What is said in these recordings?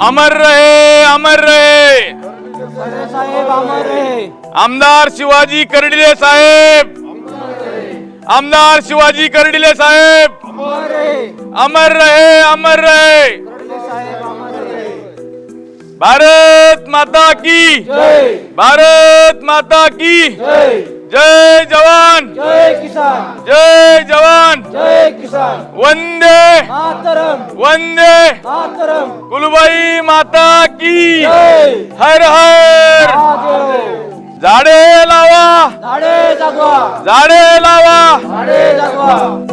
अमर रहे, अमर रहे। साहेब अमर रहे। आमदार शिवाजी कर्डिले साहेब, आमदार शिवाजी कर्डिले साहेब अमर रहे। अमर रहे, अमर रहे। साहेब अमर रहे। भारत माता की जय। भारत माता की जय। जय जवान, जय किसान। जय जवान, जय किसान। वंदे मातरम। वंदे। मातरम। कुलबाई माता की जय। हर हर। महादेव। झाडे लावा, झाडे जगवा। झाडे लावा। झाडे जगवा।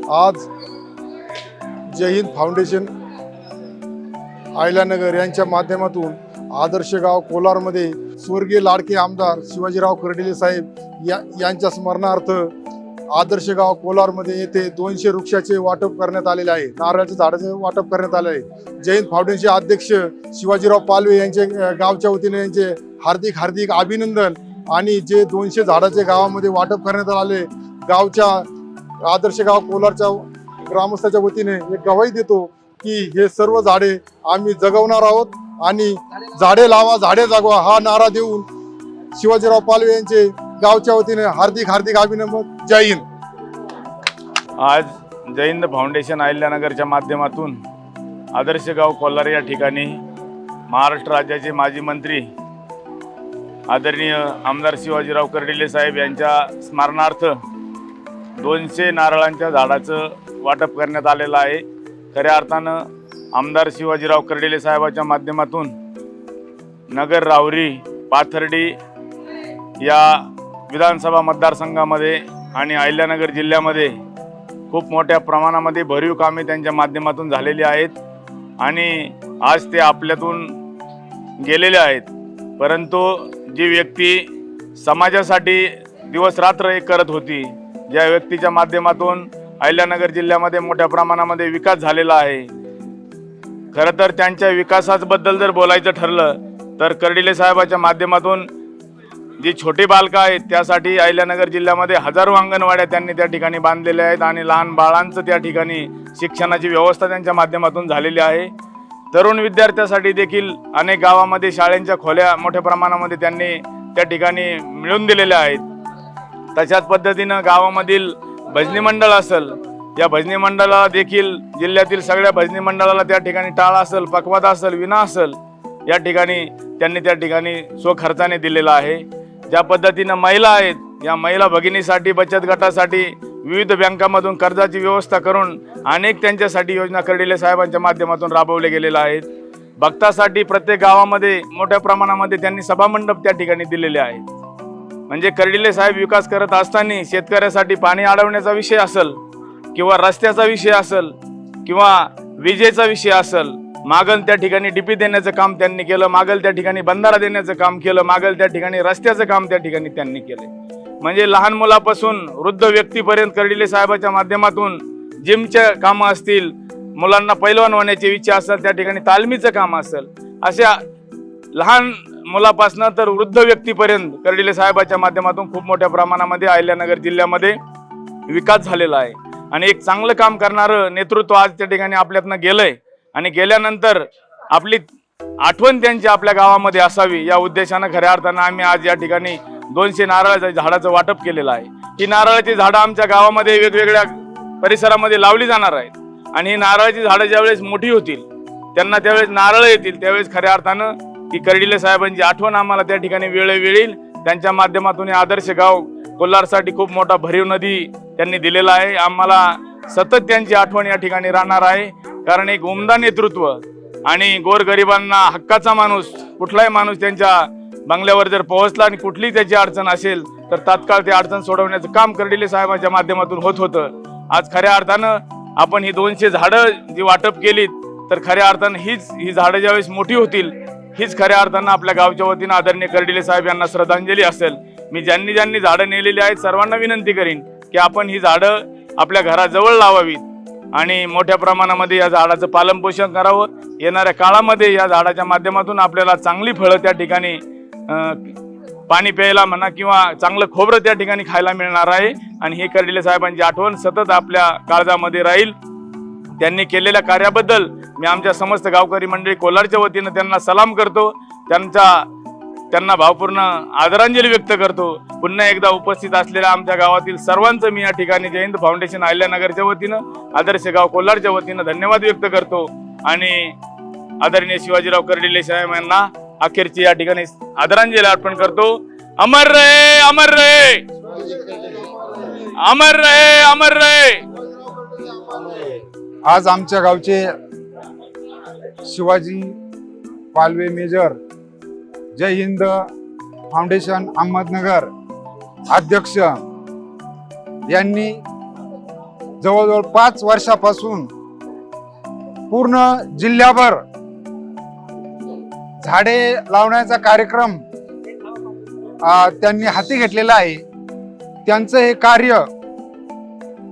आज जय हिंद फाउंडेशन आयलानगर यांच्या माध्यमातून आदर्श गाव कोलारमध्ये स्वर्गीय लाडके आमदार शिवाजीराव कर्डिले साहेब यांच्या स्मरणार्थ आदर्श गाव कोलारमध्ये येथे 200 वृक्षाचे वाटप करण्यात आलेले आहे। नारळाच्या झाडाचे वाटप करण्यात आले आहे। जय हिंद फाउंडेशनचे अध्यक्ष शिवाजीराव पालवे यांचे गावच्या वतीने यांचे हार्दिक हार्दिक अभिनंदन। आणि जे 200 झाडाचे गावामध्ये वाटप करण्यात आले, गावच्या आदर्श गाव कोलारच्या ग्रामस्थाच्या वतीने एक गवाही देतो की हे सर्व झाडे आम्ही जगवणार आहोत आणि झाडे लावा झाडे जगवा हा नारा देऊन शिवाजीराव पालवे यांचे गावच्या वतीने हार्दिक हार्दिक अभिनंदन। जय हिंद। आज जय हिंद फाउंडेशन अहिल्यानगरच्या माध्यमातून आदर्श गाव कोल्हार या ठिकाणी महाराष्ट्र राज्याचे माजी मंत्री आदरणीय आमदार शिवाजीराव कर्डिले साहेब यांच्या स्मरणार्थ 200 नारळांच्या झाडाचं वाटप करण्यात आलेलं आहे। खऱ्या अर्थानं आमदार शिवाजीराव कर्डिले साहेबाच्या माध्यमातून नगर, राहुरी, पाथर्डी या विधानसभा मतदारसंघामध्ये आणि अहिल्यानगर जिल्ह्यामध्ये खूप मोठ्या प्रमाणामध्ये भरीव कामे त्यांच्या माध्यमातून झालेली आहेत आणि आज ते आपल्यातून गेलेले आहेत। परंतु जी व्यक्ती समाजासाठी दिवस रात्र एक करत होती, ज्या व्यक्तीच्या माध्यमातून अहिल्यानगर जिल्ह्यामध्ये मोठ्या प्रमाणामध्ये विकास झालेला आहे, खरं तर त्यांच्या विकासाबद्दल जर बोलायचं ठरलं तर कर्डिले साहेबाच्या माध्यमातून जी छोटी बालकं आहेत त्यासाठी अहिल्यानगर जिल्ह्यामध्ये हजारो अंगणवाड्या त्यांनी त्या ठिकाणी बांधलेल्या आहेत आणि लहान बाळांचं त्या ठिकाणी शिक्षणाची व्यवस्था त्यांच्या माध्यमातून झालेली आहे। तरुण विद्यार्थ्यांसाठी देखील अनेक गावामध्ये शाळांच्या खोल्या मोठ्या प्रमाणामध्ये त्यांनी त्या ठिकाणी मिळवून दिलेल्या आहेत। तशाच पद्धतीनं गावामधील भजनी मंडळ असेल, या भजनी मंडळाला देखील जिल्ह्यातील सगळ्या भजनी मंडळाला त्या ठिकाणी टाळ असेल, पखवाद असेल, विना असेल, या ठिकाणी त्यांनी त्या ठिकाणी स्वखर्चाने दिलेला आहे। ज्या पद्धतीनं महिला आहेत, या महिला भगिनीसाठी बचत गटासाठी विविध बँकामधून कर्जाची व्यवस्था करून अनेक त्यांच्यासाठी योजना कर्डिले साहेबांच्या माध्यमातून राबवले गेलेल्या आहेत। भक्तासाठी प्रत्येक गावामध्ये मोठ्या प्रमाणामध्ये त्यांनी सभामंडप त्या ठिकाणी दिलेले आहेत। म्हणजे कर्डिले साहेब विकास करत असताना शेतकऱ्यासाठी पाणी अडवण्याचा विषय असेल किंवा रस्त्याचा विषय असेल किंवा विजेचा विषय असेल, मागल त्या ठिकाणी डीपी देण्याचं काम त्यांनी केलं, मागल त्या ठिकाणी बंधारा देण्याचं काम केलं, मागल त्या ठिकाणी रस्त्याचं काम त्या ठिकाणी त्यांनी केलं। म्हणजे लहान मुलापासून वृद्ध व्यक्तीपर्यंत कर्डिले साहेबाच्या माध्यमातून जिमच्या कामं असतील, मुलांना पैलवान होण्याची इच्छा असेल त्या ठिकाणी तालमीचं काम असेल, अशा लहान मुलापासून तर वृद्ध व्यक्तीपर्यंत कर्डिले साहेबाच्या माध्यमातून खूप मोठ्या प्रमाणामध्ये अहिल्यानगर जिल्ह्यामध्ये विकास झालेला आहे। आणि एक चांगलं काम करणारं नेतृत्व आज त्या ठिकाणी आपल्यातनं गेलंय आणि गेल्यानंतर आपली आठवण त्यांची आपल्या गावामध्ये असावी या उद्देशानं खऱ्या अर्थानं आम्ही आज या ठिकाणी 200 नारळाच्या झाडाचं वाटप केलेलं आहे। ही नारळाची झाडं आमच्या गावामध्ये वेगवेगळ्या परिसरामध्ये लावली जाणार आहेत आणि ही नारळाची झाडं ज्यावेळेस मोठी होतील, त्यांना त्यावेळेस नारळ येतील, त्यावेळेस खऱ्या अर्थानं की कर्डिले साहेबांची आठवण आम्हाला त्या ठिकाणी वेळोवेळी त्यांच्या माध्यमातून आदर्श गाव कोल्हारसाठी खूप मोठा भरीव नदी त्यांनी दिलेला आहे। आम्हाला सतत त्यांची आठवण या ठिकाणी राहणार आहे, कारण एक उमदा नेतृत्व आणि गोरगरिबांना हक्काचा माणूस, कुठलाही माणूस त्यांच्या बंगल्यावर जर पोहोचला आणि कुठलीही त्याची अडचण असेल तर तात्काळ ते अडचण सोडवण्याचं काम कर्डिले साहेबांच्या माध्यमातून होत होतं। आज खऱ्या अर्थानं आपण ही 200 झाडं जी वाटप केलीत तर खऱ्या अर्थानं ही झाडं ज्यावेळेस मोठी होतील हीच खऱ्या अर्थानं आपल्या गावच्या वतीनं आदरणीय कर्डिले साहेब यांना श्रद्धांजली असेल। मी ज्यांनी ज्यांनी झाडं नेलेली आहेत सर्वांना विनंती करीन की आपण ही झाडं आपल्या घराजवळ लावावीत आणि मोठ्या प्रमाणामध्ये या झाडाचं पालनपोषण करावं। येणाऱ्या काळामध्ये या झाडाच्या माध्यमातून आपल्याला चांगली फळं त्या ठिकाणी पाणी प्यायला म्हणा किंवा चांगलं खोबरं त्या ठिकाणी खायला मिळणार आहे आणि हे कर्डिले साहेबांची आठवण सतत आपल्या काळजामध्ये राहील। त्यांनी केलेल्या कार्याबद्दल मी आमच्या समस्त गावकरी मंडळी कोल्हारच्या वतीनं त्यांना सलाम करतो, त्यांना भावपूर्ण आदरांजली व्यक्त करतो। पुन्हा एकदा उपस्थित असलेल्या आमच्या गावातील सर्वांचं मी या ठिकाणी जय हिंद फाउंडेशन अहिल्यानगरच्या वतीनं, आदर्श गाव कोल्हारच्या वतीनं धन्यवाद व्यक्त करतो आणि आदरणीय शिवाजीराव कर्डिले साहेब यांना अखेरची या ठिकाणी आदरांजली अर्पण करतो। अमर रहे, अमर रहे, अमर रहे, अमर रहे। आज आमच्या गावचे शिवाजी पालवे मेजर जय हिंद फाउंडेशन अहमदनगर अध्यक्ष यांनी जवळजवळ 5 वर्षापासून पूर्ण जिल्ह्याभर झाडे लावण्याचा कार्यक्रम त्यांनी हाती घेतलेला आहे। त्यांचं हे कार्य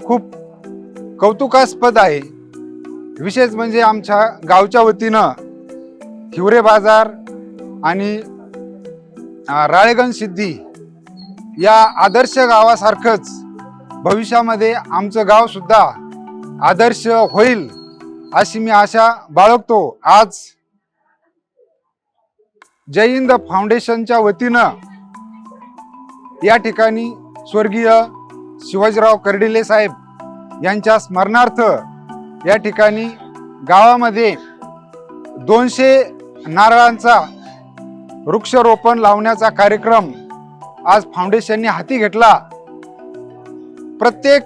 खूप कौतुकास्पद आहे। विशेष म्हणजे आमच्या गावच्या वतीनं हिवरे बाजार आणि राळेगण सिद्धी या आदर्श गावासारखंच भविष्यामध्ये आमचं गाव सुद्धा आदर्श होईल अशी मी आशा बाळगतो। आज जय हिंद फाउंडेशनच्या वतीनं या ठिकाणी स्वर्गीय शिवाजीराव कर्डिले साहेब यांच्या स्मरणार्थ या ठिकाणी गावामध्ये 200 नारळांचा वृक्षारोपण लावण्याचा कार्यक्रम आज फाउंडेशनने हाती घेतला. प्रत्येक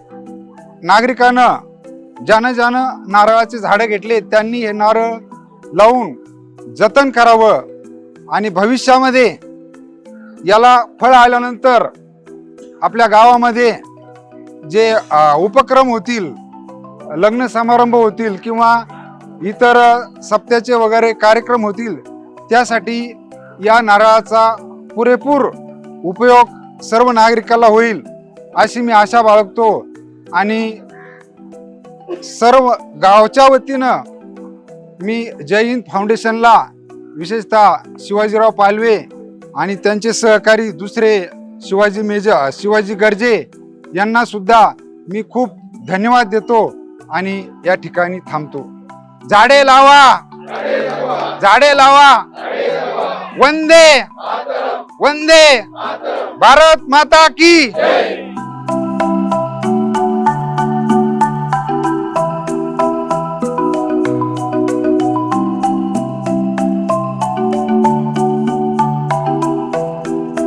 नागरिकानं ज्यानं नारळाचे झाडं घेतले त्यांनी हे नारळ लावून जतन करावं आणि भविष्यामध्ये याला फळ आल्यानंतर आपल्या गावामध्ये जे उपक्रम होतील, लग्न समारंभ होतील किंवा इतर सप्त्याचे वगैरे कार्यक्रम होतील, त्यासाठी या नारळाचा पुरेपूर उपयोग सर्व नागरिकाला होईल अशी मी आशा बाळगतो. आणि सर्व गावच्या वतीनं मी जय हिंद फाउंडेशनला, विशेषतः शिवाजीराव पालवे आणि त्यांचे सहकारी दुसरे शिवाजी गर्जे यांना सुद्धा मी खूप धन्यवाद देतो आणि या ठिकाणी थांबतो. झाडे लावा, झाडे लावा, वंदे वंदे भारत माता की